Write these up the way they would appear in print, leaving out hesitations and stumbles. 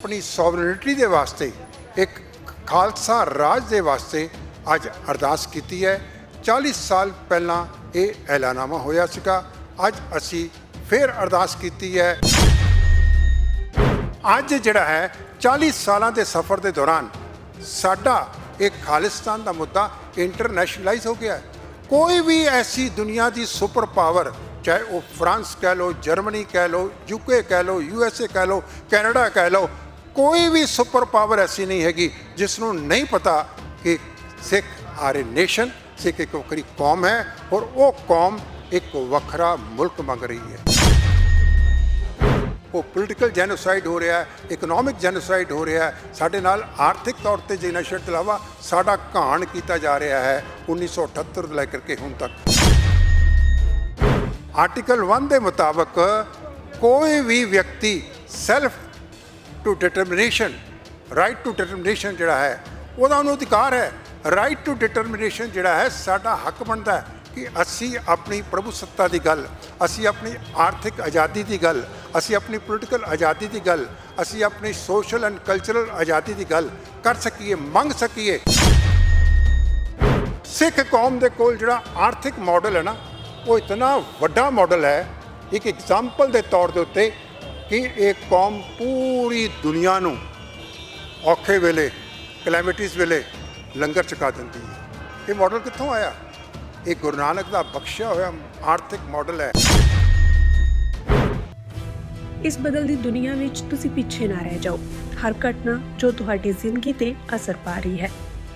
अपनी सॉवरेनिटी के वास्ते एक खालसा राज के वास्ते अज अरदास की है। 40 साल पहला ये ऐलानामा होया सीगा, अज असी फिर अरदास की है। अज जिहड़ा है 40 सालों के सफ़र के दौरान साडा एक खालिस्तान का मुद्दा इंटरनैशनलाइज हो गया है। कोई भी ऐसी दुनिया की सुपर पावर, चाहे वो फ्रांस कह लो, जर्मनी कह लो, यूके कह लो, यूएसए कह लो, कैनेडा कह लो, कोई भी सुपर पावर ऐसी नहीं हैगी जिसनों नहीं पता कि Sikh are a nation, Sikh एक वक्री कौम है और वो कौम एक वखरा मुल्क मंग रही है। वो पोलिटिकल जेनोसाइड हो रहा है, इकनॉमिक जेनोसाइड हो रहा है, साढ़े नाल आर्थिक तौर पर जेनोसाइड के अलावा साडा घाण किया जा रहा है 1978 लैकर के हुण तक। आर्टिकल 1 के मुताबिक कोई भी व्यक्ति self to determination, right to determination जिहड़ा है ਉਹਦਾ ਉਹਨੂੰ अधिकार है। राइट टू डिटरमिनेशन जिहड़ा है साडा हक बनता है कि असी अपनी प्रभु सत्ता की गल, असी अपनी आर्थिक आज़ादी की गल, असी अपनी पोलिटिकल आज़ादी की गल, असी अपनी सोशल एंड कल्चरल आज़ादी की गल कर सकीए, मंग सकीए। सिख कौम के कोल जिहड़ा आर्थिक मॉडल है ना, वो इतना वड्डा मॉडल है। एक एग्जाम्पल के तौर के उत्ते कि एक कौम पूरी दुनिया नूं औखे वेले, कलैमिटीज़ वेले लंगर छका देंदी है। ये मॉडल कित्थों आया? ये गुरु नानक का बख्शिया होया आर्थिक मॉडल है। इस बदलती दुनिया विच तुसी पीछे ना रह जाओ। हर घटना जो तुहाडी जिंदगी ते असर पा रही है,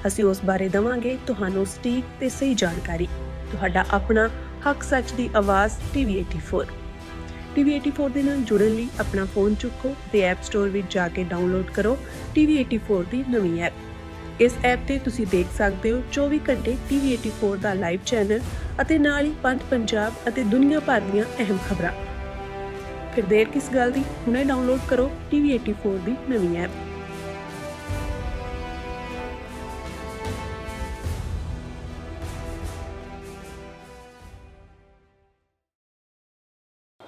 असीं उस बारे दवांगे तुहानूं सटीक ते सही जानकारी। तुहाडा अपना हक सच दी आवाज़ TV84 ਦੇ ਨਾਲ ਜੁੜਨ ਲਈ ਆਪਣਾ ਫੋਨ ਚੁੱਕੋ ਤੇ ਐਪ ਸਟੋਰ ਵਿੱਚ ਜਾ ਕੇ ਡਾਊਨਲੋਡ ਕਰੋ TV84 ਦੀ ਨਵੀਂ ਐਪ। ਇਸ ਐਪ ਤੇ ਤੁਸੀਂ ਦੇਖ ਸਕਦੇ ਹੋ 24 ਘੰਟੇ TV84 ਦਾ ਲਾਈਵ ਚੈਨਲ ਅਤੇ ਨਾਲ ਹੀ ਪੰਜ ਪੰਜਾਬ ਅਤੇ ਦੁਨੀਆ ਭਰ ਦੀਆਂ ਅਹਿਮ ਖਬਰਾਂ। ਫਿਰ ਦੇਰ ਕਿਸ ਗੱਲ ਦੀ, ਹੁਣੇ ਡਾਊਨਲੋਡ ਕਰੋ TV84 ਦੀ ਨਵੀਂ ਐਪ।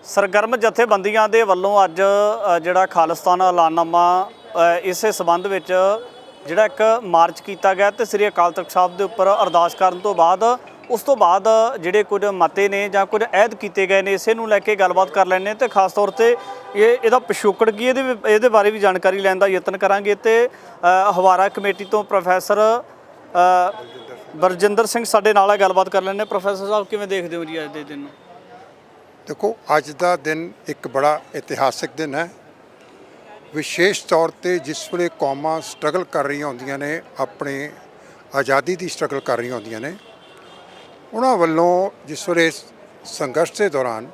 ਸਰਗਰਮ ਜਥੇਬੰਦੀਆਂ ਦੇ ਵੱਲੋਂ ਅੱਜ ਜਿਹੜਾ ਖਾਲਿਸਤਾਨ ਐਲਾਨਨਾਮਾ ਇਸੇ ਸੰਬੰਧ ਵਿੱਚ ਜਿਹੜਾ ਇੱਕ ਮਾਰਚ ਕੀਤਾ ਗਿਆ ਤੇ ਸ੍ਰੀ ਅਕਾਲ ਤਖਤ ਸਾਹਿਬ ਦੇ ਉੱਪਰ ਅਰਦਾਸ ਕਰਨ ਤੋਂ ਬਾਅਦ ਉਸ ਤੋਂ ਬਾਅਦ ਜਿਹੜੇ ਕੁਝ ਮਤੇ ਨੇ ਜਾਂ ਕੁਝ ਅਹਿਦ ਕੀਤੇ ਗਏ ਨੇ, ਇਸੇ ਨੂੰ ਲੈ ਕੇ ਗੱਲਬਾਤ ਕਰ ਲੈਣੇ ਤੇ ਖਾਸ ਤੌਰ ਤੇ ਇਹਦਾ ਪਿਛੋਕੜ ਕੀ ਇਹਦੇ ਬਾਰੇ ਵੀ ਜਾਣਕਾਰੀ ਲੈਣ ਦਾ ਯਤਨ ਕਰਾਂਗੇ। ਤੇ ਹਵਾਰਾ ਕਮੇਟੀ ਤੋਂ ਪ੍ਰੋਫੈਸਰ ਬਰਜਿੰਦਰ ਸਿੰਘ ਸਾਡੇ ਨਾਲ ਹੈ, ਗੱਲਬਾਤ ਕਰ ਲੈਣੇ। ਪ੍ਰੋਫੈਸਰ ਸਾਹਿਬ ਕਿਵੇਂ ਦੇਖਦੇ ਹੋ ਜੀ ਅੱਜ ਦੇ ਦਿਨ ਨੂੰ? देखो, अज का दिन एक बड़ा इतिहासिक दिन है। विशेष तौर पर जिस वे कौमां स्ट्रगल कर रही होंदियां ने, अपने आज़ादी की स्ट्रगल कर रही होंदियां ने, उन्हां वल्लों जिस वे संघर्ष के दौरान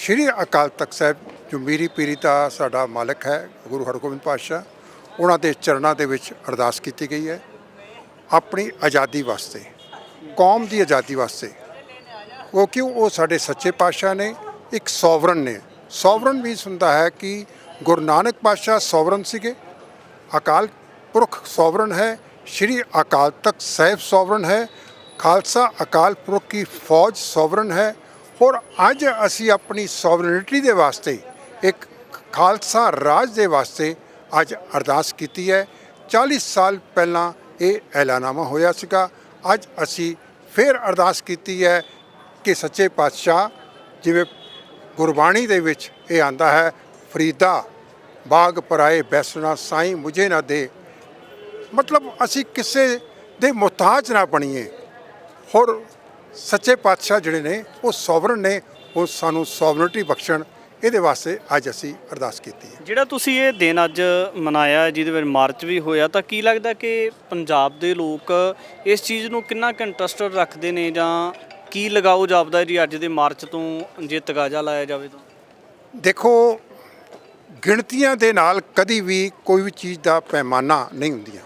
श्री अकाल तख्त साहब जो मीरी पीरी का साडा मालिक है गुरु हरगोबिंद पातशाह, उन्हां दे चरणां दे विच अरदास की गई है अपनी आज़ादी वास्ते, कौम की आज़ादी वास्ते। क्योंकि वो साढ़े सच्चे पातशाह ने, एक सॉवरन ने। सॉवरन भी सुनता है कि गुरु नानक पातशाह सॉवरन सीगे, अकाल पुरख सॉवरन है, श्री अकाल तख्त साहिब सॉवरन है, खालसा अकाल पुरख की फौज सॉवरन है। और अज असी अपनी सॉवरनिटी के वास्ते एक खालसा राज के वास्ते अज अरदास की है। 40 साल पहला ये ऐलानामा होया सीगा, अज असी फिर अरदास की है कि सच्चे पातशाह जिवें गुरबाणी दे विच ये आंदा है, फरीदा बाग पराए बैसना साईं मुझे ना दे। मतलब असी किसी दे मुहताज ना बणीए। और सच्चे पातशाह जिहड़े ने वो सॉवरन ने, वो सानू सॉवरनिटी बख्शण, ਇਹਦੇ ਵਾਸਤੇ ਅੱਜ ਅਸੀਂ ਅਰਦਾਸ ਕੀਤੀ ਹੈ। ਜਿਹੜਾ ਤੁਸੀਂ ਇਹ ਦਿਨ ਅੱਜ ਮਨਾਇਆ ਜਿਹਦੇ ਵਿੱਚ ਮਾਰਚ ਵੀ ਹੋਇਆ, ਤਾਂ ਕੀ ਲੱਗਦਾ ਕਿ ਪੰਜਾਬ ਦੇ ਲੋਕ ਇਸ ਚੀਜ਼ ਨੂੰ ਕਿੰਨਾ ਕੁ ਇੰਟਰਸਟ ਰੱਖਦੇ ਨੇ ਜਾਂ ਕੀ ਲਗਾਓ ਜਾਪਦਾ ਜੀ ਅੱਜ ਦੇ ਮਾਰਚ ਤੋਂ ਜੇ ਤਗਾਜ਼ਾ ਲਾਇਆ ਜਾਵੇ ਤਾਂ? ਦੇਖੋ, ਗਿਣਤੀਆਂ ਦੇ ਨਾਲ ਕਦੀ ਵੀ ਕੋਈ ਵੀ ਚੀਜ਼ ਦਾ ਪੈਮਾਨਾ ਨਹੀਂ ਹੁੰਦੀਆਂ।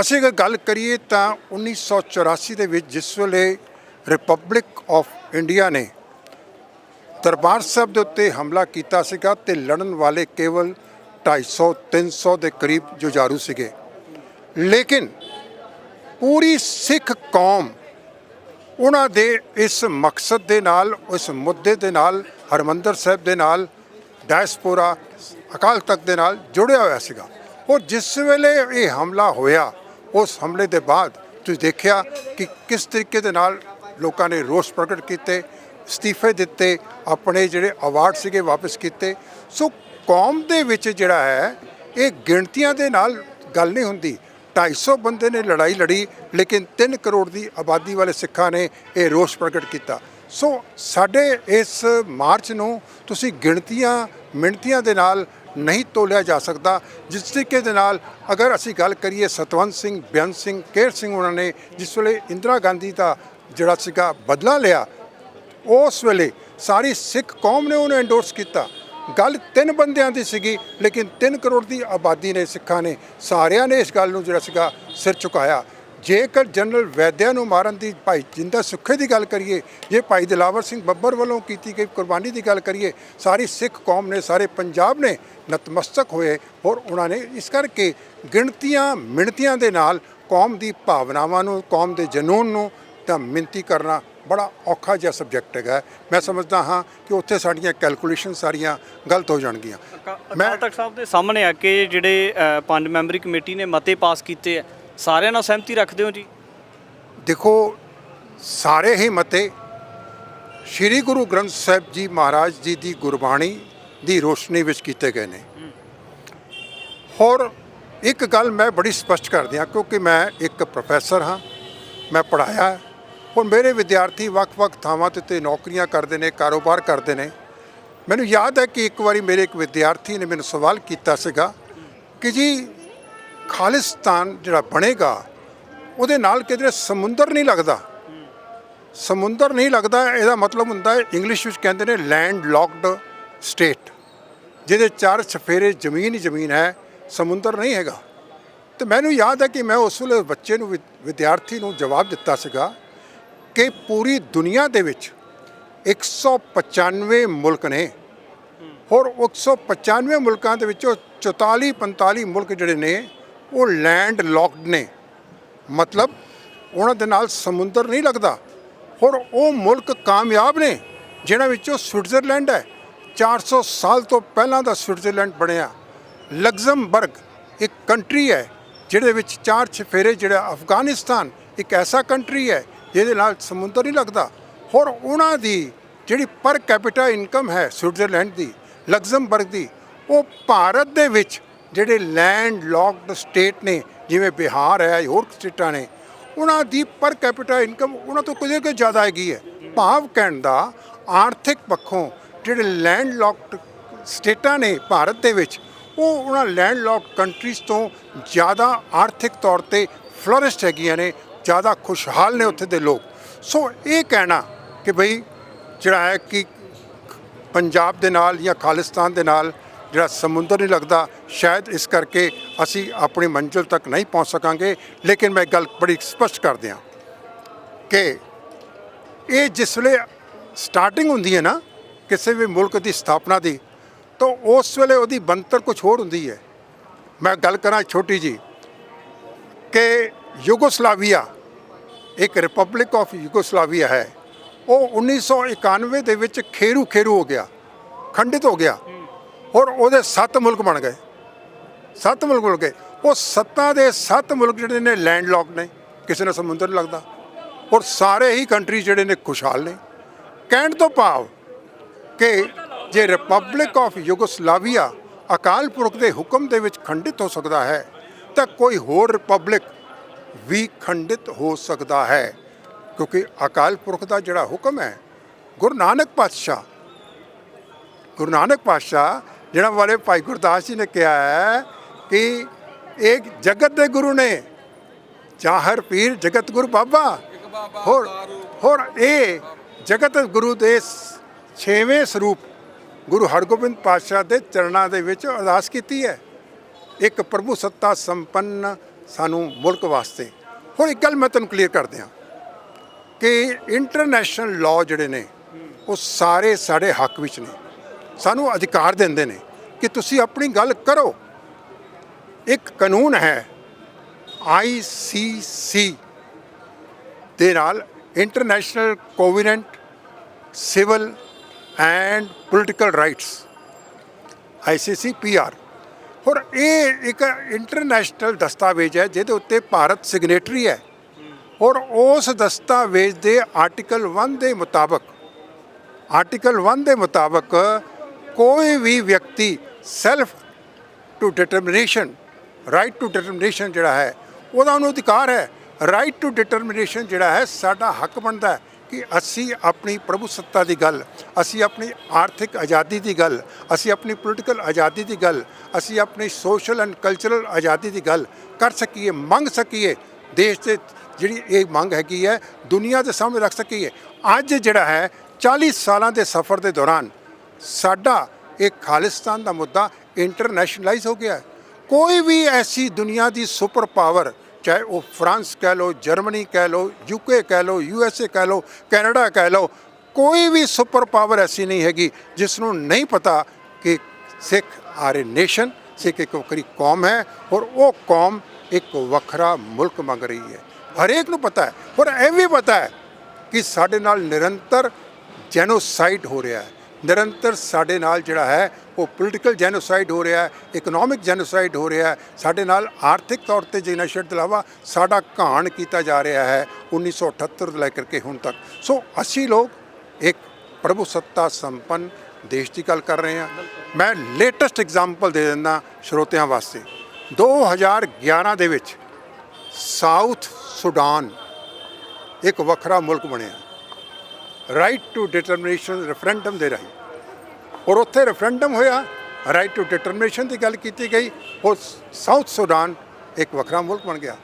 ਅਸੀਂ ਅਗਰ ਗੱਲ ਕਰੀਏ ਤਾਂ 1984 ਦੇ ਵਿੱਚ ਜਿਸ ਵੇਲੇ ਰਿਪਬਲਿਕ ਆਫ ਇੰਡੀਆ ਨੇ ਦਰਬਾਰ ਸਾਹਿਬ ਦੇ ਉੱਤੇ ਹਮਲਾ ਕੀਤਾ ਸੀਗਾ ਤੇ ਲੜਨ ਵਾਲੇ ਕੇਵਲ 250-300 ਦੇ ਕਰੀਬ ਜੁਝਾਰੂ ਸੀਗੇ, ਲੇਕਿਨ ਪੂਰੀ ਸਿੱਖ ਕੌਮ ਉਹਨਾਂ ਦੇ ਇਸ ਮਕਸਦ ਦੇ ਨਾਲ, ਇਸ ਮੁੱਦੇ ਦੇ ਨਾਲ, ਹਰਿਮੰਦਰ ਸਾਹਿਬ ਦੇ ਨਾਲ, ਡਾਇਸਪੋਰਾ ਅਕਾਲ ਤਖਤ ਦੇ ਨਾਲ ਜੁੜਿਆ ਹੋਇਆ ਸੀਗਾ। ਔਰ ਜਿਸ ਵੇਲੇ ਇਹ ਹਮਲਾ ਹੋਇਆ, ਉਸ ਹਮਲੇ ਦੇ ਬਾਅਦ ਤੁਸੀਂ ਦੇਖਿਆ ਕਿ ਕਿਸ ਤਰੀਕੇ ਦੇ ਨਾਲ ਲੋਕਾਂ ਨੇ ਰੋਸ ਪ੍ਰਗਟ ਕੀਤੇ, ਅਸਤੀਫੇ ਦਿੱਤੇ, ਆਪਣੇ ਜਿਹੜੇ ਅਵਾਰਡ ਸੀਗੇ ਵਾਪਸ ਕੀਤੇ। ਸੋ ਕੌਮ ਦੇ ਵਿੱਚ ਜਿਹੜਾ ਹੈ ਇਹ ਗਿਣਤੀਆਂ ਦੇ ਨਾਲ ਗੱਲ ਨਹੀਂ ਹੁੰਦੀ। 250 ਬੰਦੇ ਨੇ ਲੜਾਈ ਲੜੀ, ਲੇਕਿਨ 3 ਕਰੋੜ ਦੀ ਆਬਾਦੀ ਵਾਲੇ ਸਿੱਖਾਂ ਨੇ ਇਹ ਰੋਸ ਪ੍ਰਗਟ ਕੀਤਾ। ਸੋ ਸਾਡੇ ਇਸ ਮਾਰਚ ਨੂੰ ਤੁਸੀਂ ਗਿਣਤੀਆਂ ਮਿਣਤੀਆਂ ਦੇ ਨਾਲ ਨਹੀਂ ਤੋਲਿਆ ਜਾ ਸਕਦਾ। ਜਿਸ ਤਰੀਕੇ ਦੇ ਨਾਲ ਅਗਰ ਅਸੀਂ ਗੱਲ ਕਰੀਏ ਸਤਵੰਤ ਸਿੰਘ, ਬੇਅੰਤ ਸਿੰਘ, ਕੇਹਰ ਸਿੰਘ, ਉਹਨਾਂ ਨੇ ਜਿਸ ਵੇਲੇ ਇੰਦਰਾ ਗਾਂਧੀ ਦਾ ਜਿਹੜਾ ਸੀਗਾ ਬਦਲਾ ਲਿਆ, ਉਸ ਵੇਲੇ ਸਾਰੀ ਸਿੱਖ ਕੌਮ ਨੇ ਉਹਨੂੰ ਐਂਡੋਰਸ ਕੀਤਾ। ਗੱਲ 3 ਬੰਦਿਆਂ ਦੀ ਸੀਗੀ, ਲੇਕਿਨ 3 ਕਰੋੜ ਦੀ ਆਬਾਦੀ ਨੇ, ਸਿੱਖਾਂ ਨੇ, ਸਾਰਿਆਂ ਨੇ ਇਸ ਗੱਲ ਨੂੰ ਜਿਹੜਾ ਸੀਗਾ ਸਿਰ ਝੁਕਾਇਆ। ਜੇਕਰ ਜਨਰਲ ਵੈਦਿਆ ਨੂੰ ਮਾਰਨ ਦੀ ਭਾਈ ਜਿੰਦਾ ਸੁੱਖੇ ਦੀ ਗੱਲ ਕਰੀਏ, ਜੇ ਭਾਈ ਦਿਲਾਵਰ ਸਿੰਘ ਬੱਬਰ ਵੱਲੋਂ ਕੀਤੀ ਗਈ ਕੁਰਬਾਨੀ ਦੀ ਗੱਲ ਕਰੀਏ, ਸਾਰੀ ਸਿੱਖ ਕੌਮ ਨੇ, ਸਾਰੇ ਪੰਜਾਬ ਨੇ ਨਤਮਸਤਕ ਹੋਏ। ਔਰ ਉਹਨਾਂ ਨੇ ਇਸ ਕਰਕੇ ਗਿਣਤੀਆਂ ਮਿਣਤੀਆਂ ਦੇ ਨਾਲ ਕੌਮ ਦੀ ਭਾਵਨਾਵਾਂ ਨੂੰ, ਕੌਮ ਦੇ ਜਨੂੰਨ ਨੂੰ ਤਾਂ ਮਿਣਤੀ ਕਰਨਾ ਬੜਾ ਔਖਾ ਜਿਹਾ ਸਬਜੈਕਟ ਹੈਗਾ। ਮੈਂ ਸਮਝਦਾ ਹਾਂ ਕਿ ਉੱਥੇ ਸਾਡੀਆਂ ਕੈਲਕੂਲੇਸ਼ਨ ਸਾਰੀਆਂ ਗਲਤ ਹੋ ਜਾਣਗੀਆਂ। ਅਕਾਲ ਤਖਤ ਸਾਹਿਬ ਦੇ ਸਾਹਮਣੇ ਆ ਕਿ ਜਿਹੜੇ 5 ਮੈਂਬਰੀ ਕਮੇਟੀ ਨੇ ਮਤੇ ਪਾਸ ਕੀਤੇ ਆ, ਸਾਰਿਆਂ ਨਾਲ ਸਹਿਮਤੀ ਰੱਖਦੇ ਹੋ ਜੀ? ਦੇਖੋ, ਸਾਰੇ ਹੀ ਮਤੇ ਸ਼੍ਰੀ ਗੁਰੂ ਗ੍ਰੰਥ ਸਾਹਿਬ ਜੀ ਮਹਾਰਾਜ ਜੀ ਦੀ ਗੁਰਬਾਣੀ ਦੀ ਰੋਸ਼ਨੀ ਵਿੱਚ ਕੀਤੇ ਗਏ ਨੇ। ਹੋਰ ਇੱਕ ਗੱਲ ਮੈਂ ਬੜੀ ਸਪਸ਼ਟ ਕਰ ਦਿਆਂ, ਕਿਉਂਕਿ ਮੈਂ ਇੱਕ ਪ੍ਰੋਫੈਸਰ ਹਾਂ, ਮੈਂ ਪੜ੍ਹਾਇਆ। ਹੁਣ ਮੇਰੇ ਵਿਦਿਆਰਥੀ ਵੱਖ-ਵੱਖ ਥਾਵਾਂ 'ਤੇ ਨੌਕਰੀਆਂ ਕਰਦੇ ਨੇ, ਕਾਰੋਬਾਰ ਕਰਦੇ ਨੇ। ਮੈਨੂੰ ਯਾਦ ਹੈ ਕਿ ਇੱਕ ਵਾਰੀ ਮੇਰੇ ਇੱਕ ਵਿਦਿਆਰਥੀ ਨੇ ਮੈਨੂੰ ਸਵਾਲ ਕੀਤਾ ਸੀਗਾ ਕਿ ਜੀ ਖਾਲਿਸਤਾਨ ਜਿਹੜਾ ਬਣੇਗਾ ਉਹਦੇ ਨਾਲ ਕਿਧਰੇ ਸਮੁੰਦਰ ਨਹੀਂ ਲੱਗਦਾ। ਸਮੁੰਦਰ ਨਹੀਂ ਲੱਗਦਾ, ਇਹਦਾ ਮਤਲਬ ਹੁੰਦਾ ਹੈ, ਇੰਗਲਿਸ਼ ਵਿੱਚ ਕਹਿੰਦੇ ਨੇ ਲੈਂਡ ਲੌਕਡ ਸਟੇਟ, ਜਿਹਦੇ 4 ਚੁਫੇਰੇ ਜ਼ਮੀਨ ਹੀ ਜ਼ਮੀਨ ਹੈ, ਸਮੁੰਦਰ ਨਹੀਂ ਹੈਗਾ। ਤੇ ਮੈਨੂੰ ਯਾਦ ਹੈ ਕਿ ਮੈਂ ਉਸ ਵੇਲੇ ਬੱਚੇ ਨੂੰ, ਵਿਦਿਆਰਥੀ ਨੂੰ ਜਵਾਬ ਦਿੱਤਾ ਸੀਗਾ ਕਿ ਪੂਰੀ ਦੁਨੀਆ ਦੇ ਵਿੱਚ 195 ਮੁਲਕ ਨੇ, ਔਰ 195 ਮੁਲਕਾਂ ਦੇ ਵਿੱਚੋਂ 44-45 ਮੁਲਕ ਜਿਹੜੇ ਨੇ ਉਹ ਲੈਂਡ ਲੌਕਡ ਨੇ, ਮਤਲਬ ਉਹਨਾਂ ਦੇ ਨਾਲ ਸਮੁੰਦਰ ਨਹੀਂ ਲੱਗਦਾ। ਔਰ ਉਹ ਮੁਲਕ ਕਾਮਯਾਬ ਨੇ, ਜਿਹਨਾਂ ਵਿੱਚੋਂ ਸਵਿਟਜ਼ਰਲੈਂਡ ਹੈ, 400 ਸਾਲ ਤੋਂ ਪਹਿਲਾਂ ਦਾ ਸਵਿਟਜ਼ਰਲੈਂਡ ਬਣਿਆ। ਲਗਜ਼ਮਬਰਗ ਇੱਕ ਕੰਟਰੀ ਹੈ ਜਿਹਦੇ ਵਿੱਚ 4 ਚੁਫੇਰੇ, ਜਿਹੜਾ ਅਫਗਾਨਿਸਤਾਨ ਇੱਕ ਐਸਾ ਕੰਟਰੀ ਹੈ ਜਿਹਦੇ ਨਾਲ ਸਮੁੰਦਰ ਨਹੀਂ ਲੱਗਦਾ। ਔਰ ਉਹਨਾਂ ਦੀ ਜਿਹੜੀ ਪਰ ਕੈਪੀਟਾ ਇਨਕਮ ਹੈ ਸਵਿਟਜ਼ਰਲੈਂਡ ਦੀ, ਲਗਜ਼ਮਬਰਗ ਦੀ, ਉਹ ਭਾਰਤ ਦੇ ਵਿੱਚ ਜਿਹੜੇ ਲੈਂਡ ਲੌਕਡ ਸਟੇਟ ਨੇ, ਜਿਵੇਂ ਬਿਹਾਰ ਹੈ, ਹੋਰ ਸਟੇਟਾਂ ਨੇ, ਉਹਨਾਂ ਦੀ ਪਰ ਕੈਪੀਟਾ ਇਨਕਮ ਉਹਨਾਂ ਤੋਂ ਕੁਝ ਜ਼ਿਆਦਾ ਹੈਗੀ ਹੈ। ਭਾਵ ਕਹਿਣ ਦਾ, ਆਰਥਿਕ ਪੱਖੋਂ ਜਿਹੜੇ ਲੈਂਡ ਲੌਕਡ ਸਟੇਟਾਂ ਨੇ ਭਾਰਤ ਦੇ ਵਿੱਚ, ਉਹ ਉਹਨਾਂ ਲੈਂਡ ਲੌਕਡ ਕੰਟਰੀਜ਼ ਤੋਂ ਜ਼ਿਆਦਾ ਆਰਥਿਕ ਤੌਰ 'ਤੇ ਫਲੋਰਿਸ਼ਡ ਹੈਗੀਆਂ ਨੇ, ਜ਼ਿਆਦਾ ਖੁਸ਼ਹਾਲ ਨੇ ਉੱਥੇ ਦੇ ਲੋਕ। ਸੋ ਇਹ ਕਹਿਣਾ ਕਿ ਬਈ ਜਿਹੜਾ ਹੈ ਕਿ ਪੰਜਾਬ ਦੇ ਨਾਲ ਜਾਂ ਖਾਲਿਸਤਾਨ ਦੇ ਨਾਲ ਜਿਹੜਾ ਸਮੁੰਦਰ ਨਹੀਂ ਲੱਗਦਾ, ਸ਼ਾਇਦ ਇਸ ਕਰਕੇ ਅਸੀਂ ਆਪਣੀ ਮੰਜ਼ਿਲ ਤੱਕ ਨਹੀਂ ਪਹੁੰਚ ਸਕਾਂਗੇ। ਲੇਕਿਨ ਮੈਂ ਗੱਲ ਬੜੀ ਸਪਸ਼ਟ ਕਰ ਦਿਆਂ ਕਿ ਇਹ ਜਿਸ ਵੇਲੇ ਸਟਾਰਟਿੰਗ ਹੁੰਦੀ ਹੈ ਨਾ ਕਿਸੇ ਵੀ ਮੁਲਕ ਦੀ ਸਥਾਪਨਾ ਦੀ, ਤਾਂ ਉਸ ਵੇਲੇ ਉਹਦੀ ਬਣਤਰ ਕੁਝ ਹੋਰ ਹੁੰਦੀ ਹੈ। ਮੈਂ ਗੱਲ ਕਰਾਂ ਛੋਟੀ ਜੀ ਕਿ ਯੂਗੋਸਲਾਵੀਆ ਇੱਕ ਰਿਪਬਲਿਕ ਆਫ ਯੂਗੋਸਲਾਵੀਆ ਹੈ, ਉਹ 1991 ਦੇ ਵਿੱਚ ਖੇਰੂ ਹੋ ਗਿਆ, ਖੰਡਿਤ ਹੋ ਗਿਆ, ਔਰ ਉਹਦੇ 7 ਮੁਲਕ ਬਣ ਗਏ। 7 ਮੁਲਕ ਬਣ ਗਏ। ਉਹ 7 ਦੇ 7 ਮੁਲਕ ਜਿਹੜੇ ਨੇ ਲੈਂਡ ਲੌਕ ਨੇ, ਕਿਸੇ ਨੂੰ ਸਮੁੰਦਰ ਨਹੀਂ ਲੱਗਦਾ, ਔਰ ਸਾਰੇ ਹੀ ਕੰਟਰੀ ਜਿਹੜੇ ਨੇ ਖੁਸ਼ਹਾਲ ਨੇ। ਕਹਿਣ ਤੋਂ ਭਾਵ ਕਿ ਜੇ republic of Yugoslavia Akal Purakh ਦੇ ਹੁਕਮ ਦੇ ਵਿੱਚ ਖੰਡਿਤ ਹੋ ਸਕਦਾ ਹੈ, ਤਾਂ ਕੋਈ ਹੋਰ ਰਿਪਬਲਿਕ ਵੀ ਖੰਡਿਤ ਹੋ ਸਕਦਾ ਹੈ, ਕਿਉਂਕਿ ਅਕਾਲ ਪੁਰਖ ਦਾ ਜਿਹੜਾ ਹੁਕਮ ਹੈ, ਗੁਰੂ ਨਾਨਕ ਪਾਤਸ਼ਾਹ ਜਿਹਨਾਂ ਵਾਲੇ ਭਾਈ ਗੁਰਦਾਸ ਜੀ ਨੇ ਕਿਹਾ ਹੈ ਕਿ ਇੱਕ ਜਗਤ ਦੇ ਗੁਰੂ ਨੇ, ਚਾਹਰ ਪੀਰ ਜਗਤ ਗੁਰੂ ਬਾਬਾ। ਹੋਰ ਇਹ ਜਗਤ ਗੁਰੂ ਦੇ 6ਵੇਂ ਸਰੂਪ ਗੁਰੂ ਹਰਗੋਬਿੰਦ ਪਾਤਸ਼ਾਹ ਦੇ ਚਰਨਾਂ ਦੇ ਵਿੱਚ ਅਰਦਾਸ ਕੀਤੀ ਹੈ, ਇੱਕ ਪ੍ਰਭੂ ਸੱਤਾ ਸੰਪੰਨ ਸਾਨੂੰ ਮੁਲਕ ਵਾਸਤੇ। ਹੁਣ ਇੱਕ ਗੱਲ ਮੈਂ ਤੁਹਾਨੂੰ ਕਲੀਅਰ ਕਰ ਦਿਆਂ ਕਿ ਇੰਟਰਨੈਸ਼ਨਲ ਲਾਅ ਜਿਹੜੇ ਨੇ ਉਹ ਸਾਰੇ ਸਾਡੇ ਹੱਕ ਵਿੱਚ ਨੇ, ਸਾਨੂੰ ਅਧਿਕਾਰ ਦਿੰਦੇ ਨੇ ਕਿ ਤੁਸੀਂ ਆਪਣੀ ਗੱਲ ਕਰੋ। ਇੱਕ ਕਾਨੂੰਨ ਹੈ ICC ਦੇ ਨਾਲ, international covenant civil and political rights. ICCPR। ਔਰ ਇਹ ਇੱਕ ਇੰਟਰਨੈਸ਼ਨਲ ਦਸਤਾਵੇਜ਼ ਹੈ ਜਿਹਦੇ ਉੱਤੇ ਭਾਰਤ ਸਿਗਨੇਟਰੀ ਹੈ। ਔਰ ਉਸ ਦਸਤਾਵੇਜ਼ ਦੇ ਆਰਟੀਕਲ 1 ਦੇ ਮੁਤਾਬਕ ਕੋਈ ਵੀ ਵਿਅਕਤੀ self to determination, right to determination ਜਿਹੜਾ ਹੈ ਉਹਦਾ ਉਹਨੂੰ ਅਧਿਕਾਰ ਹੈ। ਰਾਈਟ ਟੂ ਡਿਟਰਮੀਨੇਸ਼ਨ ਜਿਹੜਾ ਹੈ ਸਾਡਾ ਹੱਕ ਬਣਦਾ ਹੈ ਕਿ ਅਸੀਂ ਆਪਣੀ ਪ੍ਰਭੂ ਸੱਤਾ ਦੀ ਗੱਲ, ਅਸੀਂ ਆਪਣੀ ਆਰਥਿਕ ਆਜ਼ਾਦੀ ਦੀ ਗੱਲ, ਅਸੀਂ ਆਪਣੀ ਪੋਲੀਟੀਕਲ ਆਜ਼ਾਦੀ ਦੀ ਗੱਲ, ਅਸੀਂ ਆਪਣੀ ਸੋਸ਼ਲ ਐਂਡ ਕਲਚਰਲ ਆਜ਼ਾਦੀ ਦੀ ਗੱਲ ਕਰ ਸਕੀਏ, ਮੰਗ ਸਕੀਏ। ਦੇਸ਼ 'ਚ ਜਿਹੜੀ ਇਹ ਮੰਗ ਹੈਗੀ ਹੈ ਦੁਨੀਆ ਦੇ ਸਾਹਮਣੇ ਰੱਖ ਸਕੀਏ। ਅੱਜ ਜਿਹੜਾ ਹੈ 40 ਸਾਲਾਂ ਦੇ ਸਫ਼ਰ ਦੇ ਦੌਰਾਨ ਸਾਡਾ ਇਹ ਖਾਲਿਸਤਾਨ ਦਾ ਮੁੱਦਾ ਇੰਟਰਨੈਸ਼ਨਲਾਈਜ਼ ਹੋ ਗਿਆ ਹੈ। ਕੋਈ ਵੀ ਐਸੀ ਦੁਨੀਆ ਦੀ ਸੁਪਰ ਪਾਵਰ, ਚਾਹੇ ਉਹ ਫਰਾਂਸ ਕਹਿ ਲਓ, ਜਰਮਨੀ ਕਹਿ ਲਓ, UK ਕਹਿ ਲਓ, USA ਕਹਿ ਲਓ, ਕੈਨੇਡਾ ਕਹਿ ਲਓ, ਕੋਈ ਵੀ ਸੁਪਰ ਪਾਵਰ ਐਸੀ ਨਹੀਂ ਹੈਗੀ ਜਿਸ ਨੂੰ ਨਹੀਂ ਪਤਾ ਕਿ ਸਿੱਖ ਆਰ ਏ ਨੇਸ਼ਨ, ਸਿੱਖ ਇੱਕ ਵੱਖਰੀ ਕੌਮ ਹੈ ਔਰ ਉਹ ਕੌਮ ਇੱਕ ਵੱਖਰਾ ਮੁਲਕ ਮੰਗ ਰਹੀ ਹੈ। ਹਰੇਕ ਨੂੰ ਪਤਾ ਹੈ। ਔਰ ਇਹ ਵੀ ਪਤਾ ਹੈ ਕਿ ਸਾਡੇ ਨਾਲ ਨਿਰੰਤਰ ਜੈਨੋਸਾਈਡ ਹੋ ਰਿਹਾ ਹੈ, ਨਿਰੰਤਰ ਸਾਡੇ ਨਾਲ ਜਿਹੜਾ ਹੈ ਉਹ ਪੋਲੀਟੀਕਲ ਜੈਨੋਸਾਈਡ ਹੋ ਰਿਹਾ ਹੈ, ਇਕਨੋਮਿਕ ਜੈਨੋਸਾਈਡ ਹੋ ਰਿਹਾ ਹੈ, ਸਾਡੇ ਨਾਲ ਆਰਥਿਕ ਤੌਰ ਤੇ ਜੈਨੋਸਾਈਡ ਤੋਂ ਇਲਾਵਾ ਸਾਡਾ ਘਾਣ ਕੀਤਾ ਜਾ ਰਿਹਾ ਹੈ 1978 ਤੋਂ ਲੈ ਕਰਕੇ ਹੁਣ ਤੱਕ। ਸੋ ਅਸੀਂ ਲੋਕ ਇੱਕ ਪ੍ਰਭੂ ਸੱਤਾ ਸੰਪੰਨ ਦੇਸ਼ ਦੀ ਗੱਲ ਕਰ ਰਹੇ ਹਾਂ। ਮੈਂ ਲੇਟੈਸਟ ਐਗਜ਼ਾਮਪਲ ਦੇ ਦਿੰਦਾ ਸਰੋਤਿਆਂ ਵਾਸਤੇ। 2011 ਦੇ ਵਿੱਚ ਸਾਊਥ ਸੁਡਾਨ ਇੱਕ ਵੱਖਰਾ ਮੁਲਕ ਬਣਿਆ ਰਾਈਟ ਟੂ ਡਿਟਰਮੀਨੇਸ਼ਨ ਰੈਫਰੈਂਡਮ ਦੇ ਰਾਹੀਂ, ਔਰ ਉੱਥੇ ਰੈਫਰੈਂਡਮ ਹੋਇਆ, ਰਾਈਟ ਟੂ ਡਿਟਰਮੀਨੇਸ਼ਨ ਦੀ ਗੱਲ ਕੀਤੀ ਗਈ ਔਰ ਸਾਊਥ ਸੁਡਾਨ ਇੱਕ ਵੱਖਰਾ ਮੁਲਕ ਬਣ ਗਿਆ।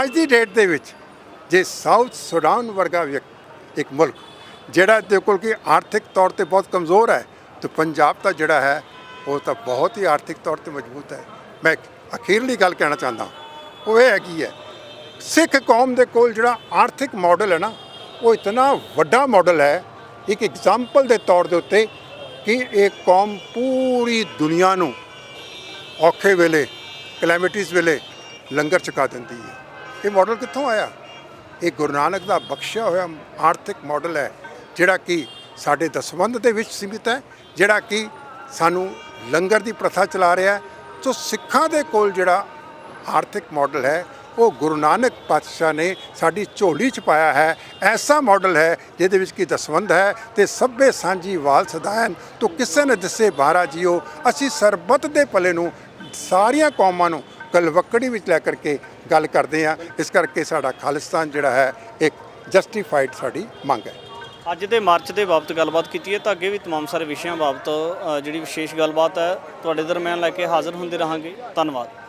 ਅੱਜ ਦੀ ਡੇਟ ਦੇ ਵਿੱਚ ਜੇ ਸਾਊਥ ਸੁਡਾਨ ਵਰਗਾ ਇੱਕ ਮੁਲਕ ਜਿਹੜਾ ਦੇ ਕੋਲ ਕਿ ਆਰਥਿਕ ਤੌਰ ਤੇ ਬਹੁਤ ਕਮਜ਼ੋਰ ਹੈ, ਤੇ ਪੰਜਾਬ ਤਾਂ ਜਿਹੜਾ ਹੈ ਉਹ ਤਾਂ ਬਹੁਤ ਹੀ ਆਰਥਿਕ ਤੌਰ ਤੇ ਮਜ਼ਬੂਤ ਹੈ। ਮੈਂ ਅਖੀਰਲੀ ਗੱਲ ਕਹਿਣਾ ਚਾਹੁੰਦਾ, ਉਹ ਇਹ ਹੈਗੀ ਹੈ ਸਿੱਖ ਕੌਮ ਦੇ ਕੋਲ ਜਿਹੜਾ ਆਰਥਿਕ ਮਾਡਲ ਹੈ ਨਾ, ਉਹ ਇਤਨਾ ਵੱਡਾ ਮਾਡਲ ਹੈ ਇੱਕ ਐਗਜ਼ਾਮਪਲ ਦੇ ਤੌਰ ਦੇ ਉੱਤੇ ਕਿ ਇਹ ਕੌਮ ਪੂਰੀ ਦੁਨੀਆ ਨੂੰ ਔਖੇ ਵੇਲੇ, ਕਲੈਮਿਟੀਜ਼ ਵੇਲੇ ਲੰਗਰ ਛਕਾ ਦਿੰਦੀ ਹੈ। ਇਹ ਮਾਡਲ ਕਿੱਥੋਂ ਆਇਆ? ਇਹ ਗੁਰੂ ਨਾਨਕ ਦਾ ਬਖਸ਼ਿਆ ਹੋਇਆ ਆਰਥਿਕ ਮਾਡਲ ਹੈ ਜਿਹੜਾ ਕਿ ਸਾਡੇ ਦਸਵੰਧ ਦੇ ਵਿੱਚ ਸੀਮਿਤ ਹੈ, ਜਿਹੜਾ ਕਿ ਸਾਨੂੰ ਲੰਗਰ ਦੀ ਪ੍ਰਥਾ ਚਲਾ ਰਿਹਾ ਹੈ। ਸੋ ਸਿੱਖਾਂ ਦੇ ਕੋਲ ਜਿਹੜਾ ਆਰਥਿਕ ਮਾਡਲ ਹੈ ਉਹ ਗੁਰੂ ਨਾਨਕ ਪਾਤਸ਼ਾਹ ਨੇ ਸਾਡੀ ਝੋਲੀ 'ਚ ਪਾਇਆ ਹੈ। ਐਸਾ ਮਾਡਲ ਹੈ ਜਿਹਦੇ ਵਿੱਚ ਕਿ ਦਸਵੰਧ ਹੈ ਤੇ ਸਭੇ ਸਾਂਝੀ ਵਾਲ ਸਦਾਇਨ ਤੋ ਕਿਸੇ ਨੇ ਦਿਸੇ ਬਾਰਾ ਜੀਓ। ਅਸੀਂ ਸਰਬੱਤ ਦੇ ਭਲੇ ਨੂੰ, ਸਾਰੀਆਂ ਕੌਮਾਂ ਨੂੰ ਗਲਵੱਕੜੀ ਵਿੱਚ ਲੈ ਕਰਕੇ ਗੱਲ ਕਰਦੇ ਹਾਂ। ਇਸ ਕਰਕੇ ਸਾਡਾ ਖਾਲਿਸਤਾਨ ਜਿਹੜਾ ਹੈ ਇੱਕ ਜਸਟੀਫਾਈਡ ਸਾਡੀ ਮੰਗ ਹੈ। ਅੱਜ ਦੇ ਮਾਰਚ ਦੇ ਬਾਬਤ ਗੱਲਬਾਤ ਕੀਤੀ ਹੈ ਤਾਂ ਅੱਗੇ ਵੀ ਤਮਾਮ ਸਾਰੇ ਵਿਸ਼ਿਆਂ ਬਾਬਤ ਜਿਹੜੀ ਵਿਸ਼ੇਸ਼ ਗੱਲਬਾਤ ਹੈ ਤੁਹਾਡੇ ਦਰਮਿਆਨ ਲੈ ਕੇ ਹਾਜ਼ਰ ਹੁੰਦੇ ਰਹਾਂਗੇ। ਧੰਨਵਾਦ।